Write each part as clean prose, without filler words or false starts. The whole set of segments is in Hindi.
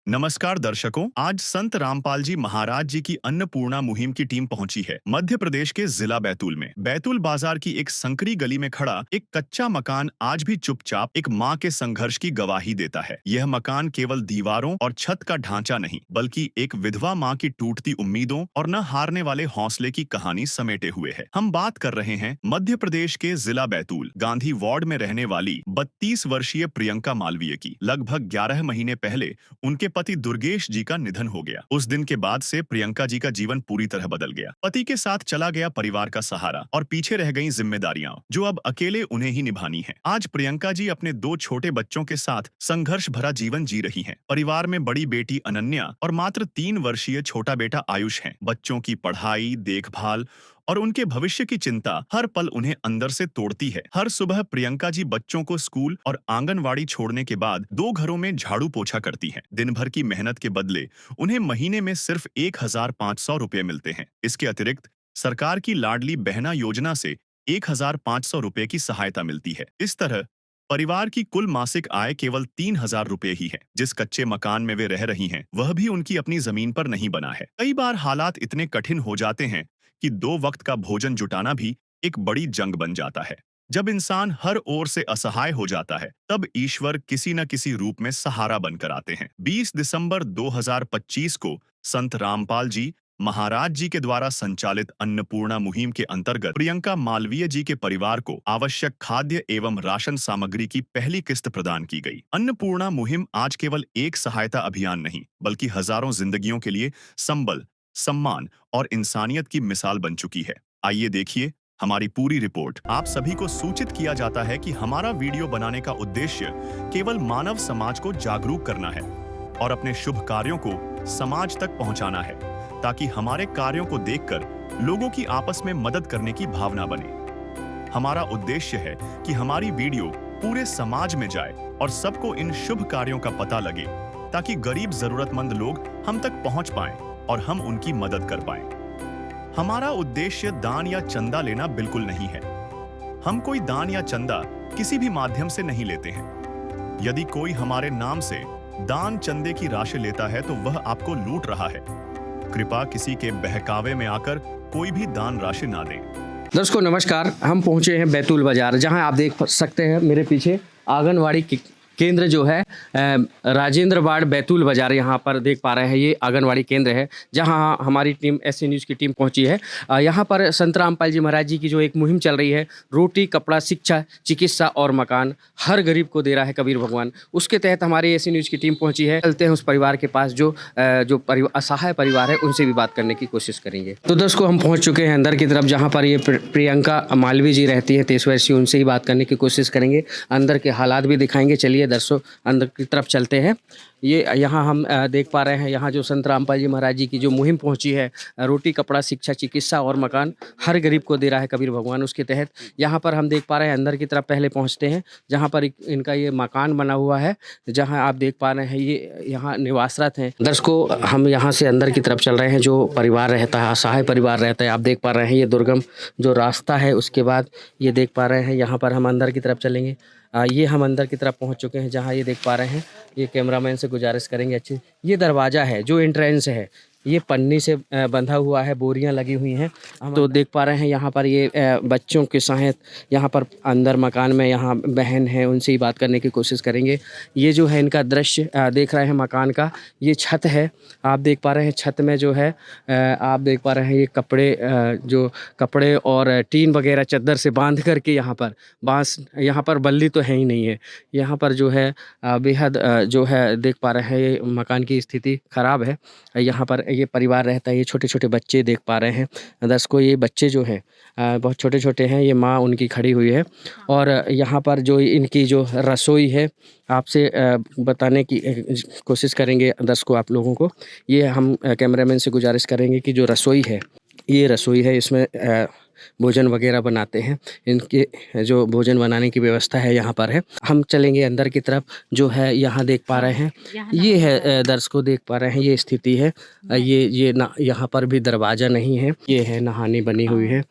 नमस्कार दर्शकों, आज संत रामपाल जी महाराज जी की अन्नपूर्णा मुहिम की टीम पहुंची है मध्य प्रदेश के जिला बैतूल में। बैतूल बाजार की एक संकरी गली में खड़ा एक कच्चा मकान आज भी चुपचाप एक मां के संघर्ष की गवाही देता है। यह मकान केवल दीवारों और छत का ढांचा नहीं, बल्कि एक विधवा मां की टूटती उम्मीदों और न हारने वाले हौसले की कहानी समेटे हुए है। हम बात कर रहे हैं मध्य प्रदेश के जिला बैतूल गांधी वार्ड में रहने वाली 32 वर्षीय प्रियंका मालवीय की। लगभग 11 महीने पहले उनके पति दुर्गेश जी का निधन हो गया। उस दिन के बाद से प्रियंका जी का जीवन पूरी तरह बदल गया। पति के साथ चला गया परिवार का सहारा और पीछे रह गई जिम्मेदारियां जो अब अकेले उन्हें ही निभानी है। आज प्रियंका जी अपने 2 छोटे बच्चों के साथ संघर्ष भरा जीवन जी रही हैं। परिवार में बड़ी बेटी अनन्या और मात्र 3 वर्षीय छोटा बेटा आयुष है। बच्चों की पढ़ाई, देखभाल और उनके भविष्य की चिंता हर पल उन्हें अंदर से तोड़ती है। हर सुबह प्रियंका जी बच्चों को स्कूल और आंगनवाड़ी छोड़ने के बाद 2 घरों में झाड़ू पोछा करती हैं। दिन भर की मेहनत के बदले उन्हें महीने में सिर्फ 1,500 रुपए मिलते हैं। इसके अतिरिक्त सरकार की लाडली बहना योजना से 1,500 रुपए की सहायता मिलती है। इस तरह परिवार की कुल मासिक आय केवल 3,000 रुपए ही है। जिस कच्चे मकान में वे रह रही हैं, वह भी उनकी अपनी जमीन पर नहीं बना है। कई बार हालात इतने कठिन हो जाते हैं कि 2 वक्त का भोजन जुटाना भी एक बड़ी जंग बन जाता है। जब इंसान हर ओर से असहाय हो जाता है, तब ईश्वर किसी न किसी रूप में सहारा बनकर आते हैं। 20 दिसंबर 2025 को संत रामपाल जी महाराज जी के द्वारा संचालित अन्नपूर्णा मुहिम के अंतर्गत प्रियंका मालवीय जी के परिवार को आवश्यक खाद्य एवं राशन सामग्री की पहली किस्त प्रदान की गई। अन्नपूर्णा मुहिम आज केवल एक सहायता अभियान नहीं, बल्कि हजारों जिंदगियों के लिए संबल, सम्मान और इंसानियत की मिसाल बन चुकी है। आइए देखिए हमारी पूरी रिपोर्ट। आप सभी को सूचित किया जाता है कि हमारा वीडियो बनाने का उद्देश्य केवल मानव समाज को जागरूक करना है और अपने शुभ कार्यों को समाज तक पहुंचाना है, ताकि हमारे कार्यों को देखकर लोगों की आपस में मदद करने की भावना बने। हमारा उद्देश्य है कि हमारी वीडियो पूरे समाज में जाए और सबको इन शुभ कार्यों का पता लगे, ताकि गरीब जरूरतमंद लोग हम तक पहुंच पाएं और हम उनकी मदद कर पाएं। हमारा उद्देश्य दान या चंदा लेना बिल्कुल नहीं है। हम कोई दान या चंदा किसी भी माध्यम से नहीं लेते हैं। यदि कोई हमारे नाम से दान चंदे की राशि लेता है तो वह आपको लूट रहा है। कृपया किसी के बहकावे में आकर कोई भी दान राशि ना दें। दर्शकों नमस्कार, हम पहुंचे हैं बैतूल बाजार, जहां आप देख सकते हैं मेरे पीछे आंगनवाड़ी केंद्र जो है राजेंद्र वार्ड बैतूल बाजार, यहाँ पर देख पा रहे हैं ये आंगनवाड़ी केंद्र है, जहाँ हमारी टीम एससी न्यूज़ की टीम पहुँची है। यहाँ पर संत रामपाल जी महाराज जी की जो एक मुहिम चल रही है, रोटी कपड़ा शिक्षा चिकित्सा और मकान हर गरीब को दे रहा है कबीर भगवान, उसके तहत हमारी एससी न्यूज़ की टीम पहुँची है। चलते हैं उस परिवार के पास जो असहाय परिवार है, उनसे भी बात करने की कोशिश करेंगे। तो दोस्तों हम पहुँच चुके हैं अंदर की तरफ, जहाँ पर ये प्रियंका मालवीय जी रहती है 23 वर्षीय, उनसे ही बात करने की कोशिश करेंगे, अंदर के हालात भी दिखाएंगे। चलिए दर्शकों अंदर की तरफ चलते हैं। ये यहाँ हम देख पा रहे हैं, यहाँ जो संत रामपाल जी महाराज जी की जो मुहिम पहुंची है, रोटी कपड़ा शिक्षा चिकित्सा और मकान हर गरीब को दे रहा है कबीर भगवान, उसके तहत यहाँ पर हम देख पा रहे हैं अंदर की तरफ पहले पहुँचते हैं, जहाँ पर इनका ये मकान बना हुआ है, जहाँ आप देख पा रहे हैं ये यहाँ निवासरत हैं। दर्शकों हम यहाँ से अंदर की तरफ चल रहे हैं, जो परिवार रहता है, असहाय परिवार रहता है, आप देख पा रहे हैं ये दुर्गम जो रास्ता है, उसके बाद ये देख पा रहे हैं यहाँ पर हम अंदर की तरफ चलेंगे। ये हम अंदर की तरफ पहुंच चुके हैं, जहां ये देख पा रहे हैं, ये कैमरामैन से गुजारिश करेंगे अच्छी, ये दरवाज़ा है जो एंट्रेंस है, ये पन्नी से बंधा हुआ है, बोरियां लगी हुई हैं। हम तो देख पा रहे हैं यहाँ पर ये बच्चों के सहित यहाँ पर अंदर मकान में यहाँ बहन है, उनसे ही बात करने की कोशिश करेंगे। ये जो है इनका दृश्य देख रहे हैं मकान का, ये छत है, आप देख पा रहे हैं छत में जो है आप देख पा रहे हैं ये जो कपड़े और टीन वगैरह चद्दर से बांध करके यहाँ पर बांस, यहाँ पर बल्ली तो है ही नहीं है, यहाँ पर जो है बेहद जो है देख पा रहे हैं ये मकान की स्थिति ख़राब है। यहाँ पर ये परिवार रहता है, ये छोटे छोटे बच्चे देख पा रहे हैं। दर्शकों ये बच्चे जो हैं बहुत छोटे छोटे हैं, ये माँ उनकी खड़ी हुई है, और यहाँ पर जो इनकी जो रसोई है आपसे बताने की कोशिश करेंगे दर्शकों आप लोगों को। ये हम कैमरामैन से गुजारिश करेंगे कि जो रसोई है, ये रसोई है, इसमें भोजन वगैरह बनाते हैं, इनके जो भोजन बनाने की व्यवस्था है यहाँ पर है। हम चलेंगे अंदर की तरफ, जो है यहाँ देख पा रहे हैं, ये है दर्शकों देख पा रहे हैं ये स्थिति है। ये ना यहाँ पर भी दरवाज़ा नहीं है, ये है नहानी बनी हुई है,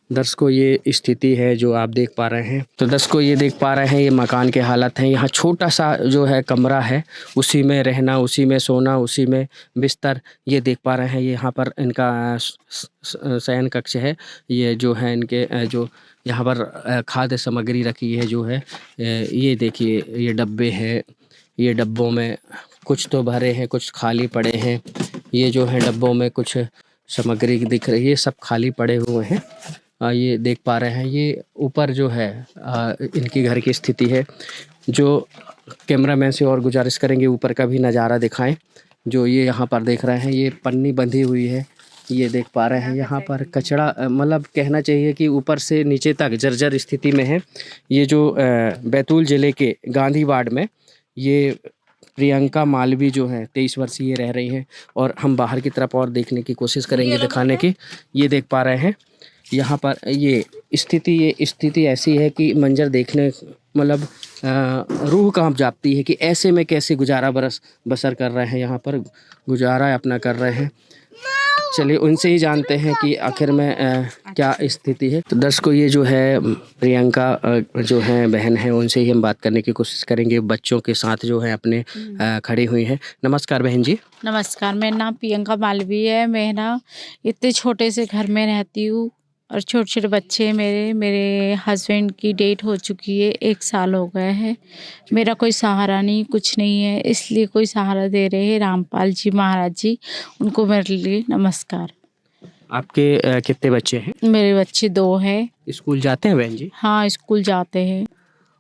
दर्शकों ये स्थिति है जो आप देख पा रहे हैं। तो दर्शकों ये देख पा रहे हैं ये मकान के हालत हैं। यहाँ छोटा सा जो है कमरा है, उसी में रहना, उसी में सोना, उसी में बिस्तर, ये देख पा रहे हैं। यहाँ पर इनका शयन कक्ष है। ये जो है इनके जो यहाँ पर खाद्य सामग्री रखी है जो है, ये देखिए ये डब्बे हैं। ये डब्बों में कुछ तो भरे हैं, कुछ खाली पड़े हैं। ये जो है डब्बों में कुछ सामग्री दिख रही है, सब खाली पड़े हुए हैं। ये देख पा रहे हैं। ये ऊपर जो है इनकी घर की स्थिति है, जो कैमरामैन से और गुजारिश करेंगे ऊपर का भी नज़ारा दिखाएं। जो ये यहाँ पर देख रहे हैं ये पन्नी बंधी हुई है, ये देख पा रहे हैं। यहाँ पर कचरा मतलब कहना चाहिए कि ऊपर से नीचे तक जर्जर स्थिति में है। ये जो बैतूल ज़िले के गांधी वार्ड में ये प्रियंका मालवी जो है 23 वर्षीय रह रही हैं। और हम बाहर की तरफ और देखने की कोशिश करेंगे दिखाने की। ये देख पा रहे हैं यहाँ पर ये स्थिति ऐसी है कि मंजर देखने मतलब रूह कांप जाती है कि ऐसे में कैसे गुजारा बसर कर रहे हैं, यहाँ पर गुजारा अपना कर रहे हैं। चलिए उनसे ही जानते हैं कि आखिर में क्या स्थिति है। तो दर्शकों ये जो है प्रियंका जो है बहन है, उनसे ही हम बात करने की कोशिश करेंगे। बच्चों के साथ जो है अपने खड़ी हुई हैं। नमस्कार बहन जी। नमस्कार, मेरा नाम प्रियंका मालवी है। मैं ना इतने छोटे से घर में रहती हूँ और छोटे छोटे बच्चे मेरे हस्बैंड की डेट हो चुकी है, 1 साल हो गया है। मेरा कोई सहारा नहीं, कुछ नहीं है, इसलिए कोई सहारा दे रहे हैं रामपाल जी महाराज जी, उनको मेरे लिए नमस्कार। आपके कितने बच्चे हैं? मेरे बच्चे 2 हैं। स्कूल जाते हैं बहन जी? हाँ, स्कूल जाते हैं।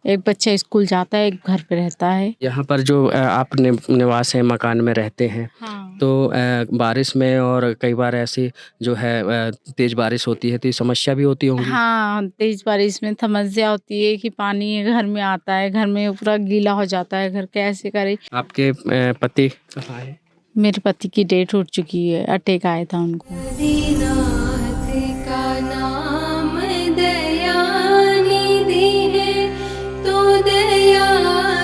एक बच्चा स्कूल जाता है, एक घर पे रहता है। यहाँ पर जो आप निवास है मकान में रहते हैं, हाँ। तो बारिश में और कई बार ऐसी जो है तेज़ बारिश होती है तो ये समस्या भी होती होंगी? हाँ, तेज बारिश में समस्या होती है कि पानी घर में आता है, घर में पूरा गीला हो जाता है, घर कैसे करे। आपके पति कहाँ है? मेरे पति की डेट उठ चुकी है, अटैक आया था उनको। दीनाथ का नाम दयानिधि है, तो दया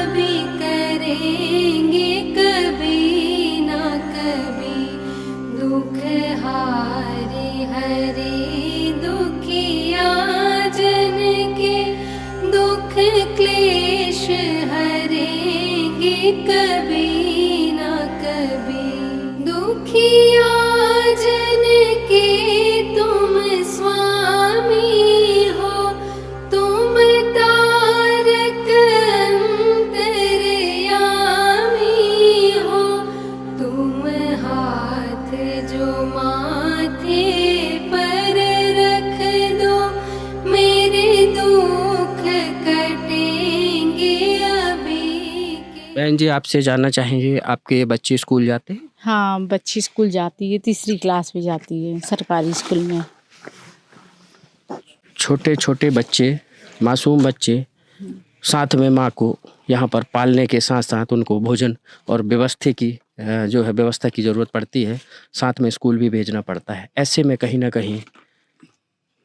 भी करेंगे कभी ना कभी। दुख हारी हरे दुखिया जन के, दुख क्लेश हरेंगे कभी ना कभी। दुखिया जन के तुम स्वामी हो, तुम तारक अंतर्यामी हो। तुम हाथ जो माथे पर रख दो, मेरे दुख कटेंगे अभी के। बहन जी आपसे जानना चाहेंगे आपके बच्चे स्कूल जाते हैं? हाँ, बच्ची स्कूल जाती है, 3री क्लास में जाती है सरकारी स्कूल में। छोटे छोटे बच्चे, मासूम बच्चे, साथ में माँ को यहाँ पर पालने के साथ साथ उनको भोजन और व्यवस्था की ज़रूरत पड़ती है, साथ में स्कूल भी भेजना पड़ता है। ऐसे में कहीं ना कहीं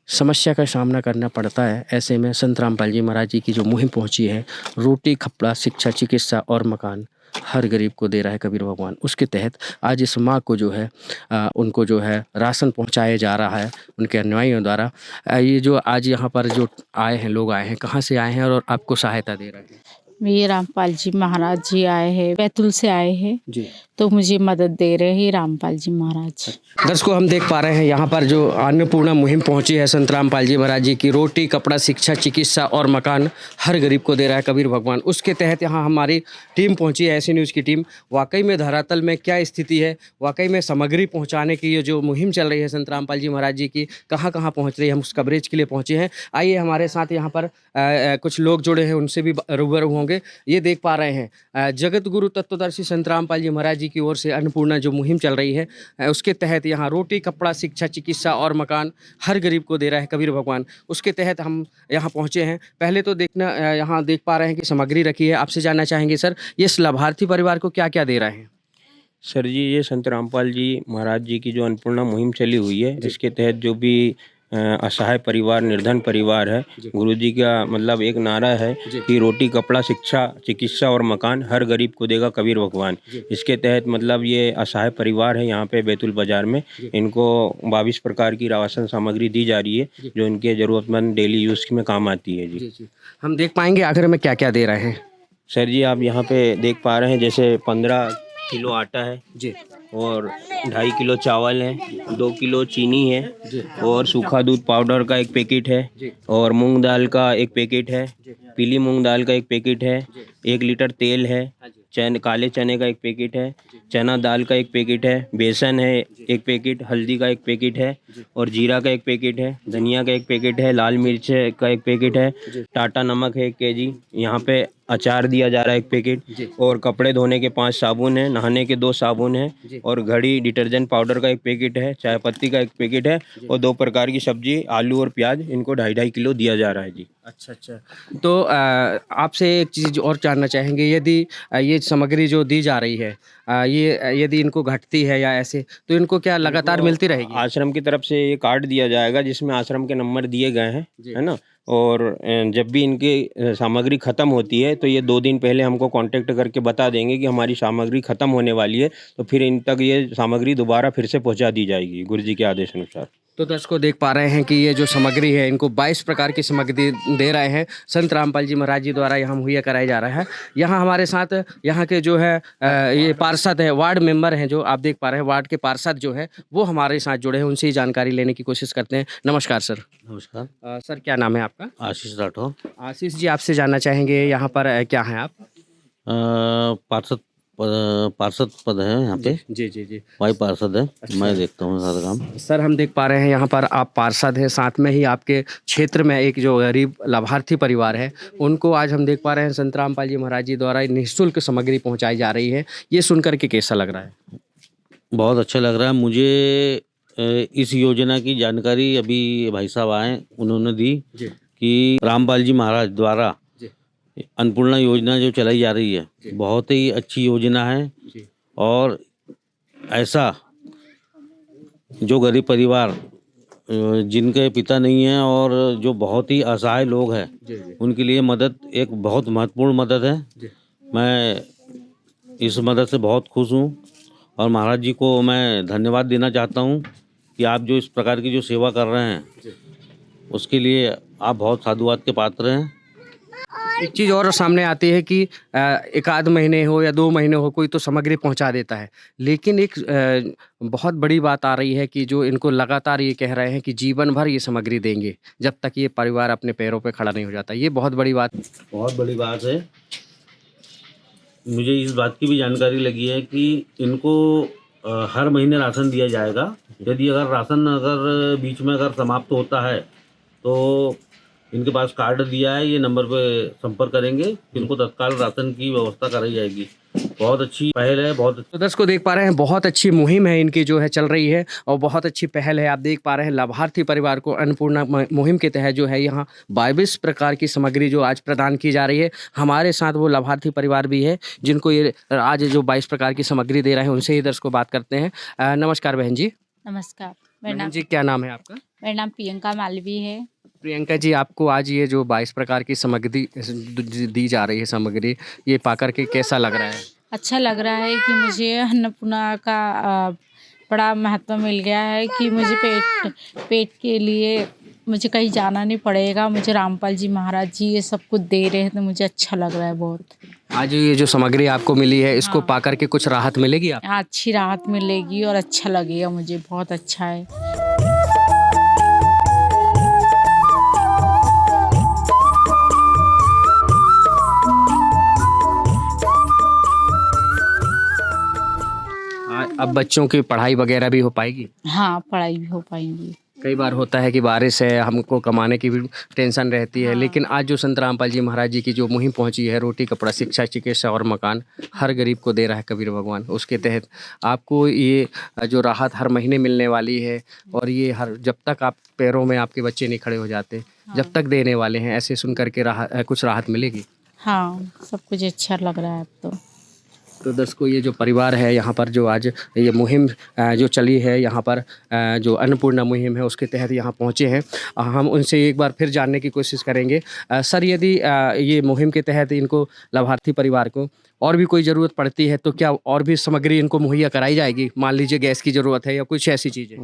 समस्या का सामना करना पड़ता है। ऐसे में संत रामपाल जी महाराज जी की जो मुहिम पहुँची है, रोटी कपड़ा शिक्षा चिकित्सा और मकान हर गरीब को दे रहा है कबीर भगवान, उसके तहत आज इस माँ को जो है उनको जो है राशन पहुँचाया जा रहा है उनके अनुयायियों द्वारा। ये जो आज यहाँ पर जो आए हैं, लोग आए हैं, कहाँ से आए हैं और आपको सहायता दे रहे हैं? ये रामपाल जी महाराज जी आए हैं, बैतूल से आए हैं जी, तो मुझे मदद दे रहे हैं रामपाल जी महाराज। दर्शकों हम देख पा रहे हैं यहाँ पर जो अन्नपूर्णा मुहिम पहुंची है संत रामपाल जी महाराज जी की, रोटी कपड़ा शिक्षा चिकित्सा और मकान हर गरीब को दे रहा है कबीर भगवान, उसके तहत यहाँ हमारी टीम पहुंची है, ऐसी न्यूज़ की टीम। वाकई में धरातल में क्या स्थिति है, वाकई में सामग्री पहुँचाने की ये जो मुहिम चल रही है संत रामपाल जी महाराज जी की, कहाँ कहाँ पहुँच रही है, हम उस कवरेज के लिए पहुँचे हैं। आइए हमारे साथ यहाँ पर कुछ लोग जुड़े हैं, उनसे भी रूबरू होंगे। ये देख पा रहे हैं जगत गुरु तत्वदर्शी संत रामपाल जी महाराज जी की ओर से अन्नपूर्णा जो मुहिम चल रही है, उसके तहत यहाँ रोटी कपड़ा शिक्षा चिकित्सा और मकान हर गरीब को दे रहा है कबीर भगवान, उसके तहत हम यहाँ पहुँचे हैं। पहले तो यहाँ देख पा रहे हैं कि सामग्री रखी है। आपसे जानना चाहेंगे सर, ये लाभार्थी परिवार को क्या क्या दे रहे हैं? सर जी, ये संत रामपाल जी महाराज जी की जो अन्नपूर्णा मुहिम चली हुई है, इसके तहत जो भी असहाय परिवार निर्धन परिवार है। गुरुजी का मतलब एक नारा है कि रोटी कपड़ा शिक्षा चिकित्सा और मकान हर गरीब को देगा कबीर भगवान। इसके तहत मतलब ये असहाय परिवार है यहाँ पे बैतूल बाजार में, इनको 22 प्रकार की राशन सामग्री दी जा रही है जो इनके ज़रूरतमंद डेली यूज़ में काम आती है जी। हम देख पाएंगे आखिर में क्या क्या दे रहे हैं। सर जी आप यहाँ पे देख पा रहे हैं जैसे 15 किलो आटा है जी और 2.5 किलो चावल है, 2 किलो चीनी है और सूखा दूध पाउडर का एक पैकेट है और मूंग दाल का एक पैकेट है, पीली मूंग दाल का एक पैकेट है, 1 लीटर तेल है, काले चने का एक पैकेट है, चना दाल का एक पैकेट है, बेसन है एक पैकेट, हल्दी का एक पैकेट है और जीरा का एक पैकेट है, धनिया का एक पैकेट है, लाल मिर्च का एक पैकेट है, टाटा नमक है 1 केजी, यहाँ पे अचार दिया जा रहा है 1 पैकेट और कपड़े धोने के 5 साबुन है, नहाने के 2 साबुन है और घड़ी डिटर्जेंट पाउडर का एक पैकेट है, चाय पत्ती का एक पैकेट है और 2 प्रकार की सब्जी आलू और प्याज इनको 2.5 किलो दिया जा रहा है जी। अच्छा अच्छा। तो आपसे एक चीज़ और जानना चाहेंगे, यदि ये सामग्री जो दी जा रही है ये यदि इनको घटती है या ऐसे तो इनको क्या लगातार मिलती रहेगी? आश्रम की तरफ से ये कार्ड दिया जाएगा जिसमें आश्रम के नंबर दिए गए हैं, है ना, और जब भी इनकी सामग्री ख़त्म होती है तो ये 2 दिन पहले हमको कांटेक्ट करके बता देंगे कि हमारी सामग्री ख़त्म होने वाली है, तो फिर इन तक ये सामग्री दोबारा फिर से पहुंचा दी जाएगी गुरुजी के आदेश अनुसार। तो दर्शकों देख पा रहे हैं कि ये जो सामग्री है इनको 22 प्रकार की सामग्री दे रहे हैं संत रामपाल जी महाराज जी द्वारा यहाँ मुहैया कराया जा रहा है। यहाँ हमारे साथ यहाँ के जो है ये पार्षद है, वार्ड मेंबर हैं, जो आप देख पा रहे हैं वार्ड के पार्षद जो है वो हमारे साथ जुड़े हैं, उनसे ही जानकारी लेने की कोशिश करते हैं। नमस्कार सर। नमस्कार। सर क्या नाम है आपका? आशीष राठौर। आशीष जी आपसे जानना चाहेंगे यहाँ पर क्या हैं आप? पार्षद पद है यहाँ पे। जी जी जी। वाई पार्षद है। मैं देखता हूँ सारा काम। सर हम देख पा रहे हैं यहाँ पर आप पार्षद हैं, साथ में ही आपके क्षेत्र में एक जो गरीब लाभार्थी परिवार है उनको आज हम देख पा रहे हैं संत रामपाल जी महाराज जी द्वारा निःशुल्क सामग्री पहुँचाई जा रही है। ये सुनकर के कैसा लग रहा है? बहुत अच्छा लग रहा है मुझे। इस योजना की जानकारी अभी भाई साहब आए उन्होंने दी कि रामपाल जी महाराज द्वारा अन्नपूर्णा योजना जो चलाई जा रही है बहुत ही अच्छी योजना है और ऐसा जो गरीब परिवार जिनके पिता नहीं हैं और जो बहुत ही असहाय लोग हैं उनके लिए मदद एक बहुत महत्वपूर्ण मदद है। मैं इस मदद से बहुत खुश हूँ और महाराज जी को मैं धन्यवाद देना चाहता हूँ कि आप जो इस प्रकार की जो सेवा कर रहे हैं उसके लिए आप बहुत साधुवाद के पात्र हैं। एक चीज़ और सामने आती है कि 1 महीने हो या 2 महीने हो कोई तो सामग्री पहुंचा देता है, लेकिन एक बहुत बड़ी बात आ रही है कि जो इनको लगातार ये कह रहे हैं कि जीवन भर ये सामग्री देंगे जब तक ये परिवार अपने पैरों पे खड़ा नहीं हो जाता। ये बहुत बड़ी बात है। मुझे इस बात की भी जानकारी लगी है कि इनको हर महीने राशन दिया जाएगा। यदि अगर राशन बीच में अगर समाप्त होता है तो इनके पास कार्ड दिया है, ये नंबर पे संपर्क करेंगे, इनको तत्काल राशन की व्यवस्था कराई जाएगी। बहुत अच्छी पहल है। बहुत तो दर्शकों देख पा रहे हैं बहुत अच्छी मुहिम है इनकी जो है चल रही है और बहुत अच्छी पहल है। आप देख पा रहे हैं लाभार्थी परिवार को अन्नपूर्णा मुहिम के तहत जो है यहाँ 22 प्रकार की सामग्री जो आज प्रदान की जा रही है। हमारे साथ वो लाभार्थी परिवार भी है जिनको ये आज जो 22 प्रकार की सामग्री दे रहे हैं, उनसे ही दर्शकों बात करते हैं। नमस्कार बहन जी। नमस्कार। बहन जी क्या नाम है आपका? मेरा नाम प्रियंका मालवी है। प्रियंका जी आपको आज ये जो 22 प्रकार की सामग्री दी जा रही है सामग्री, ये पाकर के कैसा लग रहा है? अच्छा लग रहा है कि मुझे अन्नपूर्णा का बड़ा महत्व मिल गया है कि मुझे पेट के लिए मुझे कहीं जाना नहीं पड़ेगा। मुझे रामपाल जी महाराज जी ये सब कुछ दे रहे हैं तो मुझे अच्छा लग रहा है बहुत। आज ये जो सामग्री आपको मिली है इसको पाकर के कुछ राहत मिलेगी आप? अच्छी राहत मिलेगी और अच्छा लगेगा मुझे, बहुत अच्छा है। अब बच्चों की पढ़ाई वगैरह भी हो पाएगी? हाँ पढ़ाई भी हो पाएंगी। कई बार होता है कि बारिश है, हमको कमाने की भी टेंशन रहती है, लेकिन आज जो संत रामपाल जी महाराज जी की जो मुहिम पहुंची है, रोटी कपड़ा शिक्षा चिकित्सा और मकान हर गरीब को दे रहा है कबीर भगवान, उसके तहत आपको ये जो राहत हर महीने मिलने वाली है और ये हर जब तक आप पैरों में आपके बच्चे नहीं खड़े हो जाते जब तक देने वाले हैं, ऐसे सुन करके कुछ राहत मिलेगी? हाँ सब कुछ अच्छा लग रहा है अब तो। तो दर्शकों, ये जो परिवार है यहाँ पर जो आज ये मुहिम जो चली है यहाँ पर जो अन्नपूर्णा मुहिम है उसके तहत यहाँ पहुँचे हैं। हम उनसे एक बार फिर जानने की कोशिश करेंगे। सर, यदि ये मुहिम के तहत इनको लाभार्थी परिवार को और भी कोई ज़रूरत पड़ती है तो क्या और भी सामग्री इनको मुहैया कराई जाएगी? मान लीजिए गैस की ज़रूरत है या कुछ ऐसी चीज़ें।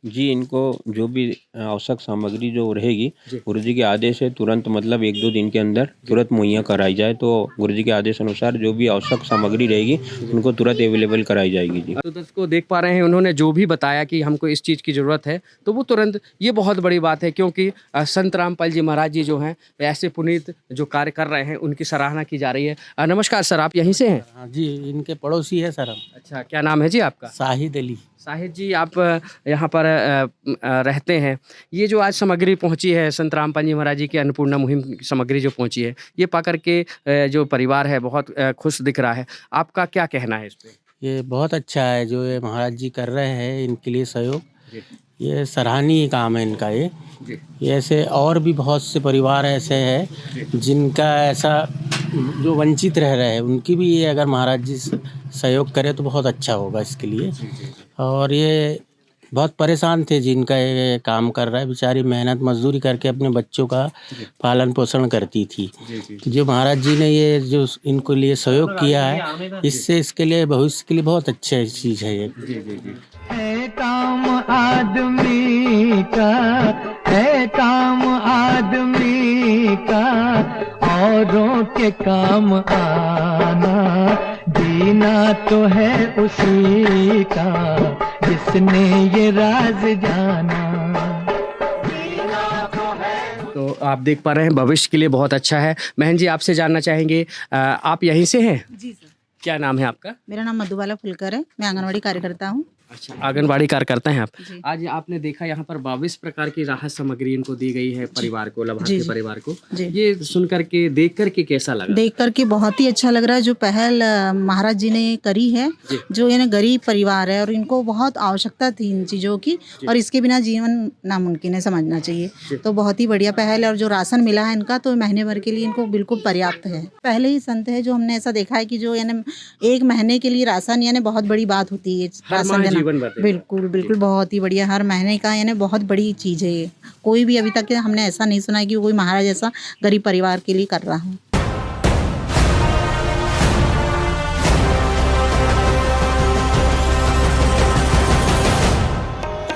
जी, इनको जो भी आवश्यक सामग्री जो रहेगी गुरुजी के आदेश है तुरंत, मतलब 1-2 दिन के अंदर तुरंत मुहैया कराई जाए। तो गुरुजी के आदेश अनुसार जो भी आवश्यक सामग्री रहेगी उनको तुरंत अवेलेबल कराई जाएगी। जी, तो दर्शकों देख पा रहे हैं, उन्होंने जो भी बताया कि हमको इस चीज़ की ज़रूरत है तो वो तुरंत, ये बहुत बड़ी बात है क्योंकि संत रामपाल जी महाराज जी जो हैं ऐसे पुनीत जो कार्य कर रहे हैं उनकी सराहना की जा रही है। नमस्कार सर, आप यहीं से हैं? हाँ जी, इनके पड़ोसी है सर हम। अच्छा, क्या नाम है जी आपका? शाहिद अली। शाहिद जी, आप यहाँ पर रहते हैं। ये जो आज सामग्री पहुँची है संत रामपाल जी महाराज जी की अन्नपूर्णा मुहिम की सामग्री जो पहुँची है, ये पाकर के जो परिवार है बहुत खुश दिख रहा है। आपका क्या कहना है इस पे? ये बहुत अच्छा है जो ये महाराज जी कर रहे हैं, इनके लिए सहयोग, ये सराहनीय काम है इनका। ये ऐसे और भी बहुत से परिवार ऐसे हैं जिनका ऐसा जो वंचित रह रहे हैं, उनकी भी ये अगर महाराज जी सहयोग करें तो बहुत अच्छा होगा इसके लिए। और ये बहुत परेशान थे जिनका ये काम कर रहा है, बेचारी मेहनत मजदूरी करके अपने बच्चों का पालन पोषण करती थी। जो महाराज जी ने ये जो इनको लिए सहयोग किया है, इससे इसके लिए भविष्य के लिए बहुत अच्छी चीज़ है ये। है काम आदमी का, है काम आदमी का, औरों के काम आना, जीना तो है उसी का जिसने ये राज जाना। तो आप देख पा रहे हैं भविष्य के लिए बहुत अच्छा है। बहन जी, आपसे जानना चाहेंगे, आप यहीं से हैं? जी सर। क्या नाम है आपका? मेरा नाम मधुबाला फुलकर है, मैं आंगनवाड़ी कार्यकर्ता हूँ। अच्छा, आंगनबाड़ी कार्यकर्ता हैं आप। जी। आज आपने देखा यहाँ पर 22 प्रकार की राहत सामग्री इनको दी गई है परिवार को, लाभार्थी परिवार को। जी। ये सुन करके, देख करके कैसा लगा? देख करके बहुत ही अच्छा लग रहा है। जो पहल महाराज जी ने करी है, जो ये गरीब परिवार है और इनको बहुत आवश्यकता थी इन चीज़ों की, और इसके बिना जीवन नामुमकिन है, समझना चाहिए। तो बहुत ही बढ़िया पहल है, और जो राशन मिला है इनका तो महीने भर के लिए इनको बिल्कुल पर्याप्त है। पहले ही संत है जो हमने ऐसा देखा है कि जो यानी 1 महीने के लिए राशन यानी बहुत बड़ी बात होती है राशन देना। बिल्कुल बिल्कुल, बहुत ही बढ़िया, हर महीने का यानी बहुत बड़ी चीज़ है ये। कोई भी अभी तक हमने ऐसा नहीं सुना कि कोई महाराज ऐसा गरीब परिवार के लिए कर रहा हो।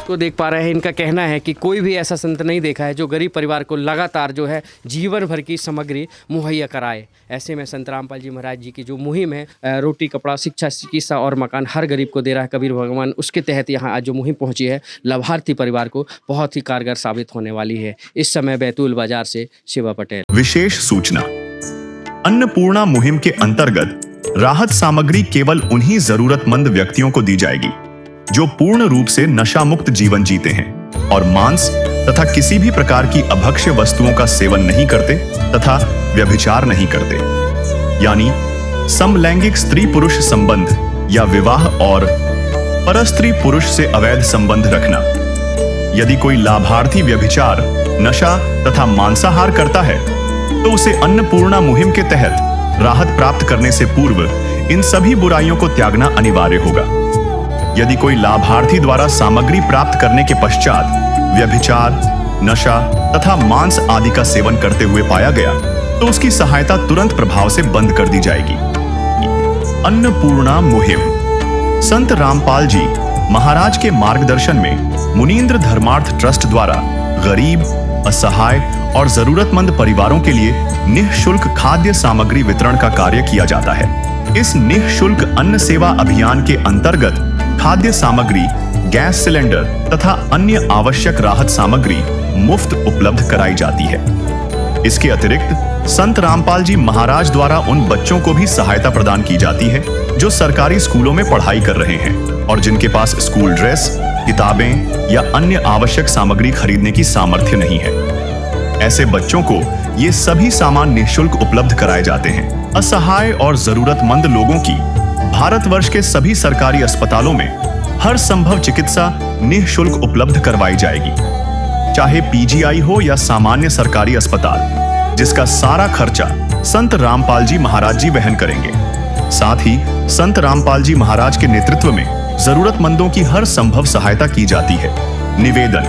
को देख पा रहे हैं, इनका कहना है कि कोई भी ऐसा संत नहीं देखा है जो गरीब परिवार को लगातार जो है जीवन भर की सामग्री मुहैया कराए। ऐसे में संत रामपाल जी महाराज जी की जो मुहिम है, रोटी कपड़ा शिक्षा चिकित्सा और मकान हर गरीब को दे रहा है कबीर भगवान, उसके तहत यहाँ आज जो मुहिम पहुँची है लाभार्थी परिवार को बहुत ही कारगर साबित होने वाली है। इस समय बैतूल बाजार से शिवा पटेल। विशेष सूचना, अन्नपूर्णा मुहिम के अंतर्गत राहत सामग्री केवल उन्हीं जरूरतमंद व्यक्तियों को दी जाएगी जो पूर्ण रूप से नशा मुक्त जीवन जीते हैं और मांस तथा किसी भी प्रकार की अभक्ष्य वस्तुओं का सेवन नहीं करते तथा व्यभिचार नहीं करते, यानी समलैंगिक स्त्री पुरुष संबंध या विवाह और परस्त्री पुरुष से अवैध संबंध रखना। यदि कोई लाभार्थी व्यभिचार, नशा तथा मांसाहार करता है तो उसे अन्नपूर्णा मुहिम के तहत राहत प्राप्त करने से पूर्व इन सभी बुराइयों को त्यागना अनिवार्य होगा। यदि कोई लाभार्थी द्वारा सामग्री प्राप्त करने के पश्चात व्यभिचार, नशा तथा मांस आदि का सेवन करते हुए पाया गया तो उसकी सहायता तुरंत प्रभाव से बंद कर दी जाएगी। अन्नपूर्णा मुहिम संत रामपाल जी महाराज के मार्गदर्शन में मुनीन्द्र धर्मार्थ ट्रस्ट द्वारा गरीब, असहाय और जरूरतमंद परिवारों के लिए निःशुल्क खाद्य सामग्री वितरण का कार्य किया जाता है। इस निःशुल्क अन्न सेवा अभियान के अंतर्गत खाद्य सामग्री, गैस सिलेंडर तथा अन्य आवश्यक राहत सामग्री मुफ्त उपलब्ध कराई जाती है। इसके अतिरिक्त संत रामपाल जी महाराज द्वारा उन बच्चों को भी सहायता प्रदान की जाती है जो सरकारी स्कूलों में पढ़ाई कर रहे हैं और जिनके पास स्कूल ड्रेस, किताबें या अन्य आवश्यक सामग्री खरीदने की सामर्थ्य नहीं है। ऐसे बच्चों को ये सभी सामान निःशुल्क उपलब्ध कराए जाते हैं। असहाय और जरूरतमंद लोगों की भारतवर्ष के सभी सरकारी अस्पतालों में हर संभव चिकित्सा निःशुल्क उपलब्ध करवाई जाएगी, चाहे पीजीआई हो या सामान्य सरकारी अस्पताल, जिसका सारा खर्चा संत रामपाल जी महाराज जी वहन करेंगे। साथ ही संत रामपाल जी महाराज के नेतृत्व में जरूरतमंदों की हर संभव सहायता की जाती है। निवेदन,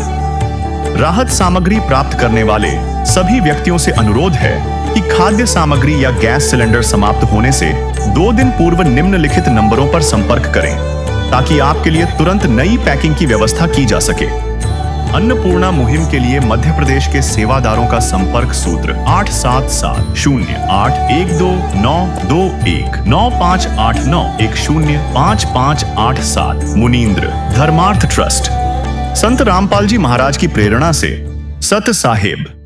राहत सामग्री प्राप्त करने वाले सभी व्यक्तियों से अनुरोध है कि खाद्य सामग्री या गैस सिलेंडर समाप्त होने से 2 दिन पूर्व निम्नलिखित नंबरों पर संपर्क करें ताकि आपके लिए तुरंत नई पैकिंग की व्यवस्था की जा सके। अन्नपूर्णा मुहिम के लिए मध्य प्रदेश के सेवादारों का संपर्क सूत्र 8770819589105587 मुनींद्र धर्मार्थ ट्रस्ट। संत रामपाल जी महाराज की प्रेरणा से सत साहेब।